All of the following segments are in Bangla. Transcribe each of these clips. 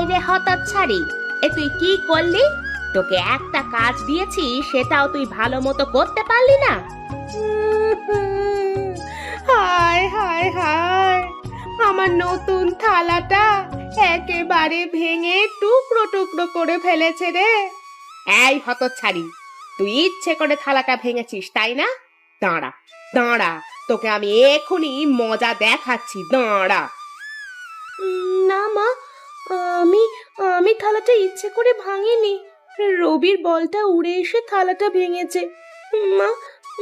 রে হতচ্ছাড়ি, এ তুই কি করলি? তোকে একটা কাজ দিয়েছি, সেটাও তুই ভালো মতো করতে পারলি না। হায় হায় হায়, আমার নতুন থালাটা একেবারে ভেঙে টুকরো টুকরো করে ফেলেছে রে। এই হতচ্ছাড়ি, তুই ইচ্ছে করে থালাটা ভেঙেছিস তাই না? দাঁড়া দাঁড়া, তোকে আমি এখনই মজা দেখাচ্ছি, দাঁড়া। না মা, আমি আমি থালাটা ইচ্ছে করে ভাঙিনি। রবির বলটা উড়ে এসে থালাটা ভেঙেছে। মা,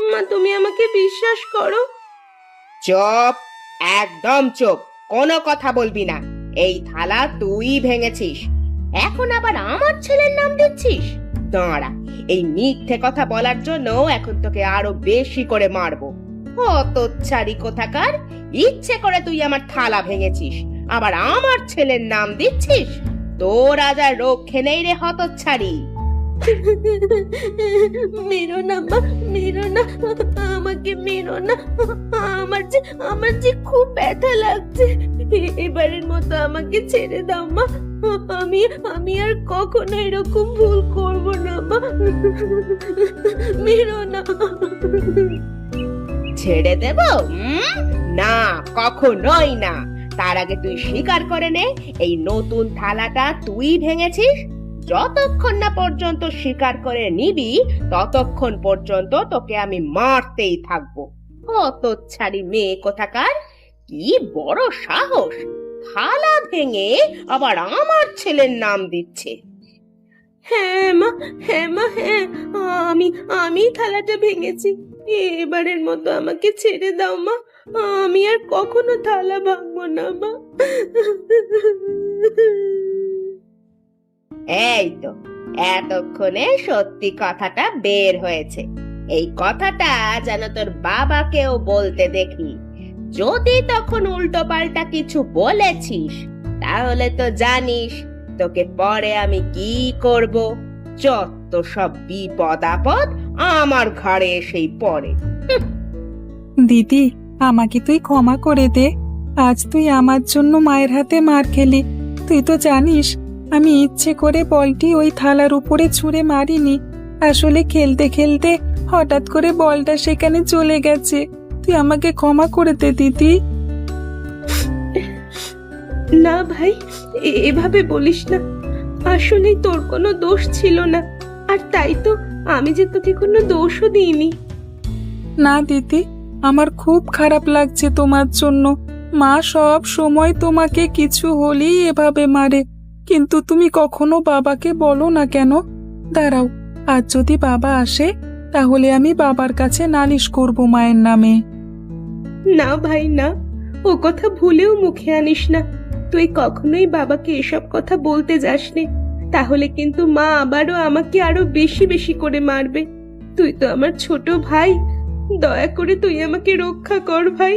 মা তুমি আমাকে বিশ্বাস করো। চুপ, একদম চুপ, কোনো কথা বলবি না। এই থালা তুই ভেঙেছিস, এখন আবার আমার ছেলের নাম দিচ্ছিস? দাঁড়া, এই মিথ্যে কথা বলার জন্য এখন তোকে আরো বেশি করে মারবো। হতচ্ছাড়ি কোথাকার, ইচ্ছে করে তুই আমার থালা ভেঙেছিস, আবার আমার ছেলের নাম দিচ্ছিস? তোর আজ আর রক্ষে নেই রে হতচ্ছাড়ি। মেরো না মা, মেরো না, আমাকে মেরো না। আমার যে খুব ব্যথা লাগছে। এবারের মতো আমাকে ছেড়ে দাও মা। আমি আমি আর কখনো এরকম ভুল করব না মা। মেরো না। ছেড়ে দেব? না, কখনোই না। তার আগে তুই স্বীকার করে নে, এই নতুন থালাটা তুই ভেঙেছিস। যতক্ষণ না পর্যন্ত স্বীকার করে নিবি, ততক্ষণ পর্যন্ত তোকে আমি মারতেই থাকবো। হতচ্ছাড়ি মেয়ে কোথাকার, কি বড় সাহস, থালা ভেঙে আবার আমার ছেলের নাম দিচ্ছে। হ্যাঁ মা, হ্যাঁ মা, হ্যাঁ, আমি আমি থালাটা ভেঙেছি। এবারের মতো আমাকে ছেড়ে দাও মা। আমি আর কখনো থালা ভাঙবো না মা। এই তো, এতক্ষণে সত্যি কথাটা বের হয়েছে। এই কথাটা যেন তোর বাবাকেও বলতে দেখি। যদি তখন উল্টো পাল্টা কিছু বলেছিস, তাহলে তো জানিস তোকে পরে আমি কি করব। যত সব বিপদ আপদ আমার ঘাড়ে এসেই পড়ে। দিদি, আমাকে তুই ক্ষমা করে দে। আজ তুই আমার জন্য মায়ের হাতে মার খেলি। তুই তো জানিস আমি ইচ্ছে করে বলটি ওই থালার উপরে ছুঁড়ে মারিনি। আসলে খেলতে খেলতে হঠাৎ করে বলটা সেখানে চলে গেছে। তুই আমাকে ক্ষমা করে দে দিদি। না ভাই, এভাবে বলিস না। আসলে তোর কোনো দোষ ছিল না, আর তাই তো আমি যে তোকে কোনো দোষও দিইনি। না দিদি, আমার খুব খারাপ লাগছে তোমার জন্য। মা সব সময় তোমাকে কিছু হলেই এভাবে মারে, কিন্তু তুমি কখনো বাবাকে বলো না কেন? দাঁড়াও, আজ যদি বাবা আসে তাহলে আমি বাবার কাছে নালিশ করব মায়ের নামে। না ভাই না, ও কথা ভুলেও মুখে আনিস না। তুই কখনোই বাবাকে এসব কথা বলতে যাসনি, তাহলে কিন্তু মা আবারও আমাকে আরো বেশি বেশি করে মারবে। তুই তো আমার ছোট ভাই, দয়া করে তুই আমাকে রক্ষা কর ভাই,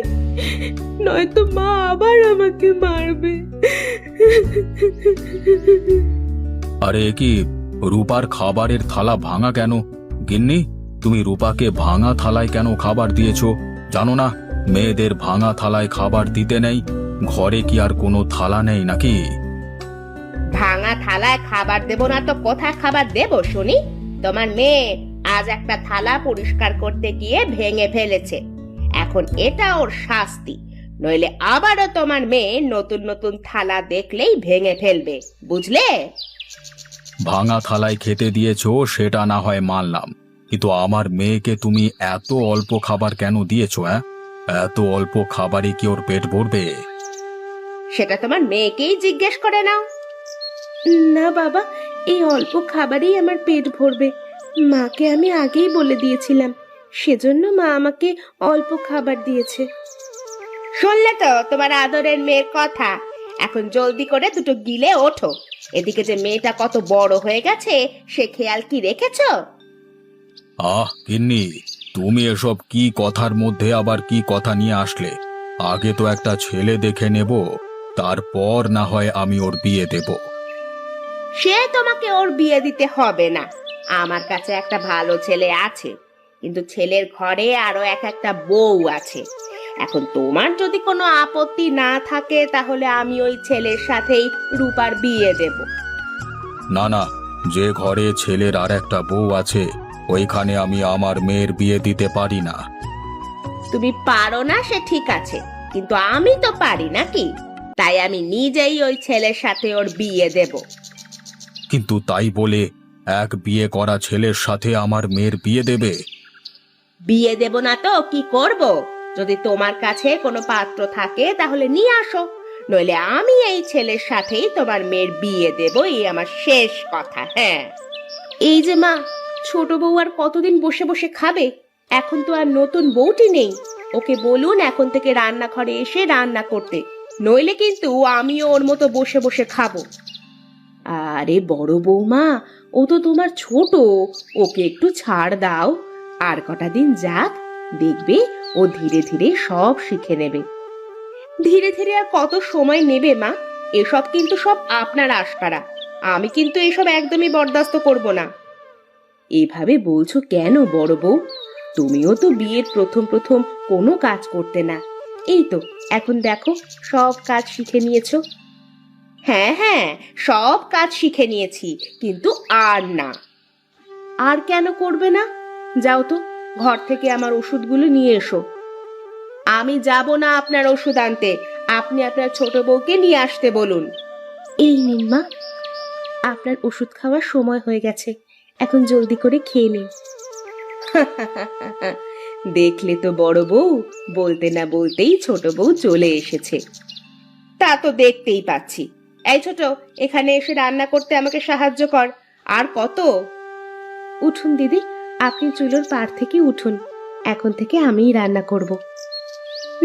নয়তো মা আবার আমাকে মারবে। আরে কি, রূপার খাবারের থালা ভাঙা কেন? গিন্নি, তুমি রূপাকে ভাঙা থালায় কেন খাবার দিয়েছো? জানো না মেয়েদের ভাঙা থালায় খাবার দিতে নেই? ঘরে কি আর কোনো থালা নেই নাকি? ভাঙা থালায় খাবার দেব না তো কোথায় খাবার দেব শুনি? তোমার মেয়ে আজ একটা থালা পরিষ্কার করতে গিয়ে ভেঙে ফেলেছে, এখন এটা ওর শাস্তি। নইলে আবারও তোমার মেয়ে নতুন নতুন থালা দেখলেই ভেঙে ফেলবে, বুঝলে? ভাঙা থালায় খেতে দিয়েছো সেটা না হয় মানলাম, কিন্তু আমার মেয়েকে তুমি এত অল্প খাবার কেন দিয়েছো? এত অল্প খাবারই কি ওর পেট ভরবে? সেটা তোমার মেয়েকেই জিজ্ঞেস করে নাও। না বাবা, এই অল্প খাবারেই আমার পেট ভরবে। মাকে আমি আগেই বলে দিয়েছিলাম, সেজন্য মা আমাকে অল্প খাবার দিয়েছে। শুনলে তো তোমার আদরের মেয়ের কথা। এখন জলদি করে দুটো গিলে ওঠো। এদিকে যে মেয়েটা কত বড় হয়ে গেছে, সে খেয়াল কি রেখেছো? গিন্নি, তুমি এসব কি কথার মধ্যে আবার কি কথা নিয়ে আসলে? আগে তো একটা ছেলে দেখে নেব, তারপর না হয় আমি ওর বিয়ে দেব। সে তোমাকে ওর বিয়ে দিতে হবে না, আমার কাছে একটা ভালো ছেলে আছে, কিন্তু ছেলের ঘরে আরো একটা বউ আছে। এখন তোমার যদি কোনো আপত্তি না থাকে তাহলে আমি ওই ছেলের সাথেই রূপার বিয়ে দেব। না না, যে ঘরে ছেলের আর একটা বউ আছে ওইখানে আমি আমার মেয়ের বিয়ে দিতে পারি না। তুমি পারো না সে ঠিক আছে, কিন্তু আমি তো পারি নাকি? তাই আমি নিজেই ওই ছেলের সাথে ওর বিয়ে দেব। কিন্তু তাই বলে এক বিয়ে করা ছেলের সাথে আমার মেয়ের বিয়ে দেবে? বিয়ে দেব না তো কি করব? যদি তোমার কাছে কোনো পাত্র থাকে তাহলে নিয়ে আসো, নইলে আমি এই ছেলের সাথেই তোমার মেয়ের বিয়ে দেব, এই আমার শেষ কথা। হ্যাঁ, এই যে মা, ছোট বউ আর কতদিন বসে বসে খাবে? এখন তো আর নতুন বউটি নেই, ওকে বলুন এখন থেকে রান্নাঘরে এসে রান্না করতে, নইলে কিন্তু আমিও ওর মতো বসে বসে খাবো। আরে বড় বৌমা, ও তো তোমার ছোট, ওকে একটু ছাড় দাও। আর কটা দিন যাক, দেখবে ও ধীরে ধীরে সব শিখে নেবে। ধীরে ধীরে আর কত সময় নেবে মা? এসব কিন্তু সব আপনার আশকারা, আমি কিন্তু এসব একদমই বরদাস্ত করব না। এভাবে বলছো কেন বড় বউ? তুমিও তো বিয়ের প্রথম প্রথম কোনো কাজ করতে না, এই তো এখন দেখো সব কাজ শিখে নিয়েছো। হ্যাঁ হ্যাঁ, সব কাজ শিখে নিয়েছি, কিন্তু আর না। আর কেন করবে না? যাও তো, ঘর থেকে আমার ওষুধগুলো নিয়ে এসো। আমি যাব না আপনার ওষুধ আনতে, আপনি আপনার ছোট বউকে নিয়ে আসতে বলুন। এই নিন মা, আপনার ওষুধ খাওয়ার সময় হয়ে গেছে, এখন জলদি করে খেয়ে নিন। দেখলে তো বড় বউ, বলতে না বলতেই ছোট বউ চলে এসেছে। তা তো দেখতেই পাচ্ছি। এই ছোট, এখানে এসে রান্না করতে আমাকে সাহায্য কর। আর কত? উঠুন দিদি, আপনি চুলোর পাড় থেকে উঠুন, এখন থেকে আমিই রান্না করব।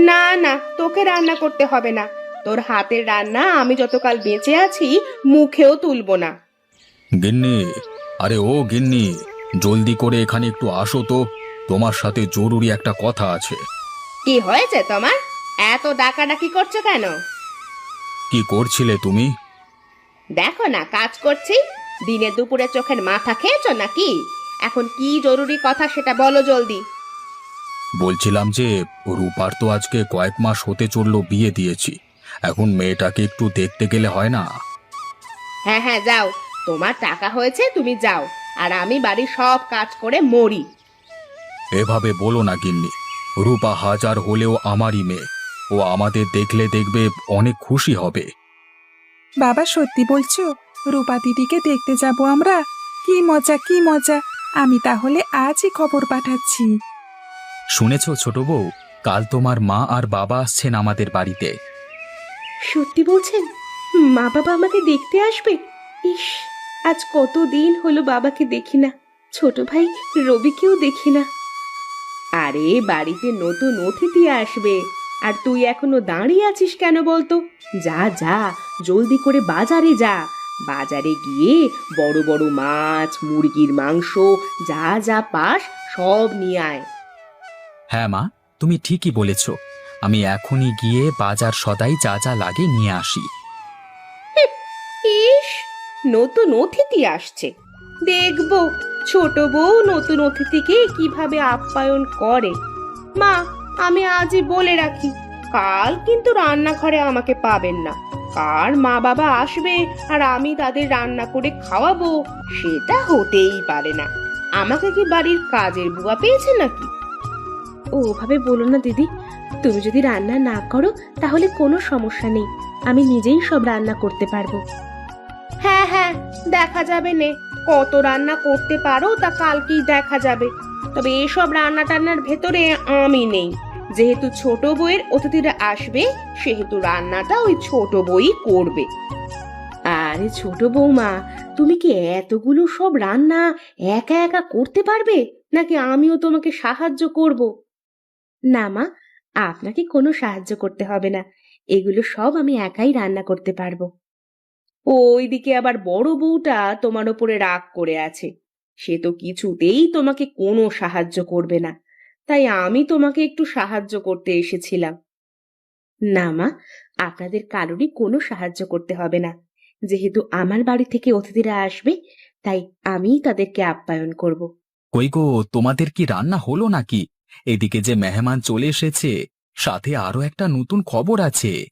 না না, তোকে রান্না করতে হবে না, তোর হাতের রান্না আমি যতকাল বেঁচে আছি মুখেও তুলবো না। গিন্নি, আরে ও গিন্নি, জলদি করে এখানে একটু আসো তো, তোমার সাথে জরুরি একটা কথা আছে। কি হয়েছে তোমার? এত ডাকাডাকি করছো কেন? কি করছিলে তুমি? দেখো না কাজ করছি, দিনে দুপুরে চোখের মাথা খেয়েছো নাকি? এখন কি জরুরি কথা সেটা বলো জলদি। বলছিলাম যে রূপার তো আজকে কয়েক মাস হতে চললো বিয়ে দিয়েছি, এখন মেয়েটাকে একটু দেখতে গেলে হয় না? হ্যাঁ হ্যাঁ যাও, তোমার টাকা হয়েছে তুমি যাও, আর আমি বাড়ির সব কাজ করে মরি। এভাবে বলো না গিন্নি, রূপা হাজার হলেও আমারই মেয়ে, ও আমাদের দেখলে দেখবে অনেক খুশি হবে। বাবা সত্যি বলছো? রূপা দিদিকে দেখতে যাব আমরা? কি মজা কি মজা! আমি তাহলে আজই খবর পাঠাচ্ছি। শুনেছ ছোট বউ, কাল তোমার মা আর বাবা আসছেন আমাদের বাড়িতে। সত্যি বলছেন? মা বাবা আমাকে দেখতে আসবে? ইস, আজ কতদিন হলো বাবাকে দেখি না, ছোট ভাই রবিকেও দেখি না। আরে বাড়িতে নতুন অতিথি আসবে, আর তুই এখনো দাঁড়িয়ে আছিস কেন বলতো? যা যা, জলদি করে বাজারে যা, বাজারে গিয়ে বড় বড় মাছ, মুরগির মাংস, যা যা পাস সব নিয়ে আয়। হ্যাঁ মা, তুমি ঠিকই বলেছ, আমি এখনই গিয়ে বাজার সদাই যা যা লাগে নিয়ে আসি। ইস, নতুন অতিথি আসছে, দেখবো ছোট বউ নতুন অতিথিকে কিভাবে আপ্যায়ন করে। মা, আমি আজই বলে রাখি, কাল কিন্তু রান্নাঘরে আমাকে পাবেন না। কার মা বাবা আসবে আর আমি তাদের রান্না করে খাওয়াবো, সেটা হতেই পারে না। আমাকে কি বাড়ির কাজের বুয়া পেয়েছে নাকি? ওভাবে বলো না দিদি, তুমি যদি রান্না না করো তাহলে কোনো সমস্যা নেই, আমি নিজেই সব রান্না করতে পারবো। হ্যাঁ হ্যাঁ, দেখা যাবে নে, কত রান্না করতে পারো তা কালকেই দেখা যাবে। তবে এসব রান্না টান্নার ভেতরে আমি নেই, যেহেতু ছোট বউয়ের অতিথিরা আসবে সেহেতু রান্নাটা ওই ছোট বউই করবে। আরে ছোট বৌমা, তুমি কি এতগুলো সব রান্না একা একা করতে পারবে, নাকি আমিও তোমাকে সাহায্য করব? না মা, আপনাকে কোনো সাহায্য করতে হবে না, এগুলো সব আমি একাই রান্না করতে পারবো। ওইদিকে আবার বড় বউটা তোমার ওপরে রাগ করে আছে, সে তো কিছুতেই তোমাকে কোনো সাহায্য করবে না, তাই আমি তোমাকে একটু সাহায্য করতে এসেছিলাম। না মা, আপনাদের কারোরই কোনো সাহায্য করতে হবে না, যেহেতু আমার বাড়ি থেকে অতিথিরা আসবে তাই আমিই তাদেরকে আপ্যায়ন করব। কই গো, তোমাদের কি রান্না হলো নাকি? এদিকে যে মেহমান চলে এসেছে, সাথে আরো একটা নতুন খবর আছে।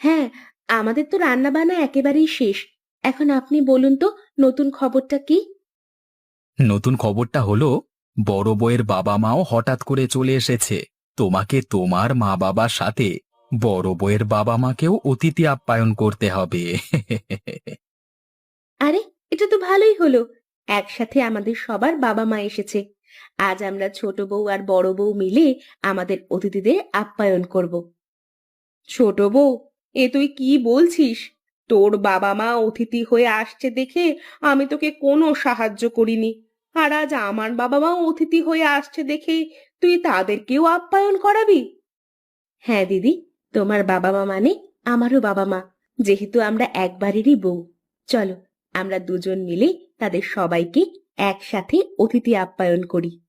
হ্যাঁ, আমাদের তো রান্না বান্না একেবারেই শেষ। এখন আপনি বলুন তো নতুন খবরটা কি? নতুন খবরটা হলো বড় বউয়ের বাবা মাও হঠাৎ করে চলে এসেছে। তোমাকে তোমার মা বাবার সাথে বড় বউয়ের বাবা মাকেও অতিথি আপ্যায়ন করতে হবে। আরে, এটা তো ভালোই হলো। একসাথে আমাদের সবার বাবা মা এসেছে। আজ আমরা ছোট বউ আর বড় বউ মিলে আমাদের অতিথিদের আপ্যায়ন করব। ছোট বউ, এ তুই কি বলছিস? তোর বাবা মা অতিথি হয়ে আসছে দেখে আমি তোকে কোনো সাহায্য করিনি। আর আজ আমার বাবা মা অতিথি হয়ে আসছে দেখে তুই তাদেরকেও আপ্যায়ন করাবি? হ্যাঁ দিদি, তোমার বাবা মা মানে আমারও বাবা মা। যেহেতু আমরা একবারেরই বউ, চলো আমরা দুজন মিলে তাদের সবাইকে একসাথে অতিথি আপ্যায়ন করি।